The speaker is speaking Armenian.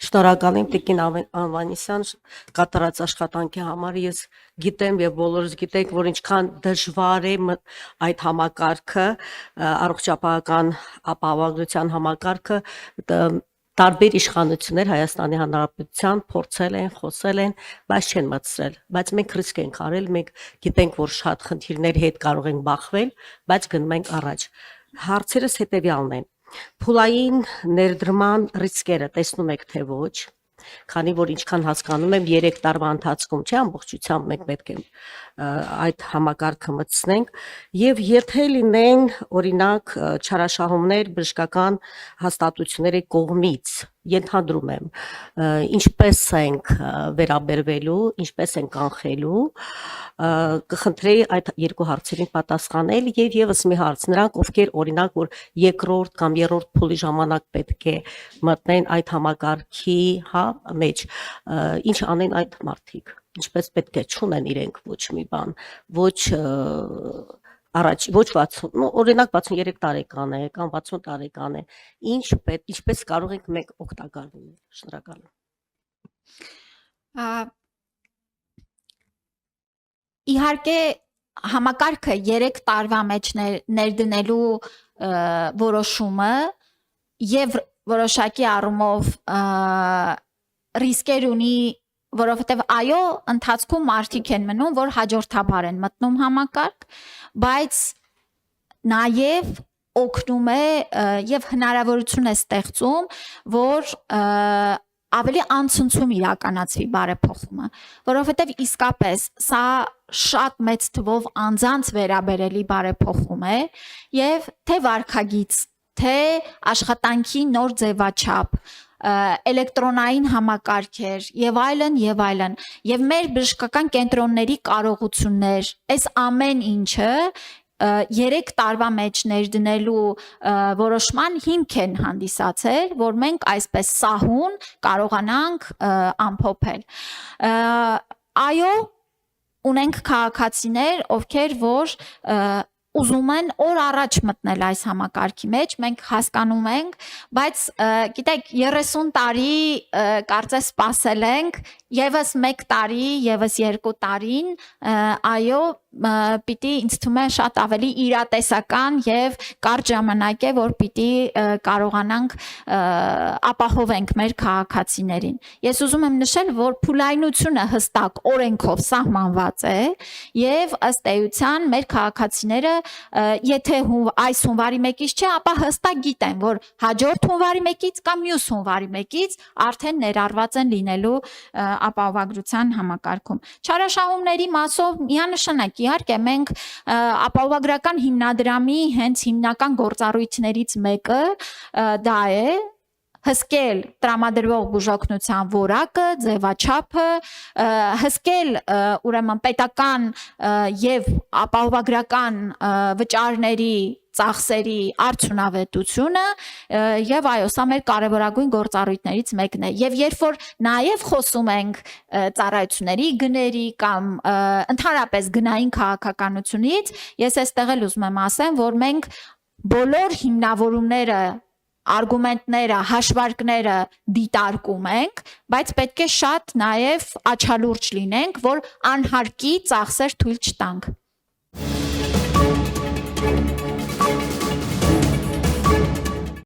Շնորհակալ եմ Տիկին Անվանիսյան կատարած աշխատանքի համար։ Ես գիտեմ եւ բոլորս գիտեք, որ ինչքան դժվար է այդ համակարգը, առողջապահական ապահովագրության համակարգը տարբեր իշխանություններ Հայաստանի Հանրապետության փորձել են, խոսել են, բայց չեն մտցրել։ Բայց մենք ռիսկ ենք արել, մենք գիտենք, որ շատ խնդիրների հետ կարող ենք բախվել, բայց գնում ենք առաջ։ Հարցերս հետեւյալն են. Փուլային ներդրման ռիսկերը տեսնում եք թե ոչ, քանի որ ինչքան հասկանում եմ 3 տարվա ընթացքում չէ ամբողջությամբ մենք պետք է այդ համակարգը մտցնենք եւ եթե լինեն օրինակ չարաշահումներ բժշկական հաստատությունների կողմից ենթադրում եմ ինչպես ենք վերաբերվելու, ինչպես ենք կանխելու, կխնդրեի այդ երկու հարցերին պատասխանել եւ եւս մի հարց նրանք ովքեր օրինակ որ երկրորդ կամ երրորդ փուլի ժամանակ պետք է մտնեն այդ համակարգի մեջ, ինչ անեն այդ մարդիկ, ինչպես պետք է չունեն իրենք ոչ մի բան, ոչ առաջ ոչ 60, օրինակ 63 տարեկան է կամ 60 տարեկան է, ինչպես կարող ենք մենք օգտակար լինել, շնորհակալ եմ։ Իհարկե համակարգը 3 տարվա մեջ ներդնելու որոշումը եւ որոշակի առումով ռիսկեր ունի, որովհետեւ այո, ընթացքում մարդիկ են մնում, որ հաջորդաբար են մտնում համակարգ, բայց նաեւ օգնում է եւ հնարավորություն է ստեղծում, որ ավելի անցնցում իրականացվի բարեփոխումը, որովհետեւ իսկապես սա շատ մեծ թվով անձանց վերաբերելի բարեփոխում է եւ թե վարքագիծ, թե աշխատանքի նոր ձևաչափ, էլեկտրոնային համակարգեր եւ այլն եւ մեր բժշկական կենտրոնների կարողություններ, այս ամեն ինչը 3 տարվա մեջ ներդնելու որոշման հիմք են հանդիսացել, որ մենք այսպես սահուն կարողանանք ամփոփել։ Այո, ունենք քաղաքացիներ, ովքեր որ ուզում են օր առաջ մտնել այս համակարգի մեջ, մենք հասկանում ենք, բայց գիտեք 30 տարի կարծես սպասել ենք, եւս 1 տարի, եւս 2 տարին, այո, պիտի ինձ թվում է շատ ավելի իրատեսական եւ կարճ ժամանակ է, որ պիտի կարողանանք ապահովենք մեր քաղաքացիներին։ Ես ուզում եմ նշել, որ փուլայնությունը հստակ օրենքով սահմանված է եւ ըստ էության մեր քաղաքացիները եթե այս հունվարի 1-ից չէ, ապա հստակ գիտեն, որ հաջորդ հունվարի 1-ից կամ մյուս հունվարի 1-ից արդեն ներառված են լինելու ապահովագրության համակարգում։ Չարաշահումների մասով միանշանակ իհարկե մենք ապահովագրական հիմնադրամի հենց հիմնական գործառույթներից մեկը դա է հսկել տրամադրվող բուժօգնության որակը, ձևաչափը, հսկել ուրեմն պետական եւ ապահովագրական վճարների ծախսերի արդյունավետությունը եւ այո, սա մեր կարևորագույն գործառույթներից մեկն է։ Եվ երբ որ նաեւ խոսում ենք ծառայությունների գների կամ ընդհանրապես գնային քաղաքականությունից, ես այստեղ էլ ուզում եմ ասեմ, որ մենք բոլոր հիմնավորումները արգումենտները, հաշվարկները դիտարկում ենք, բայց պետք է շատ նաև աչալուրջ լինենք, որ անհարկի ծախսեր թույլ չտանք։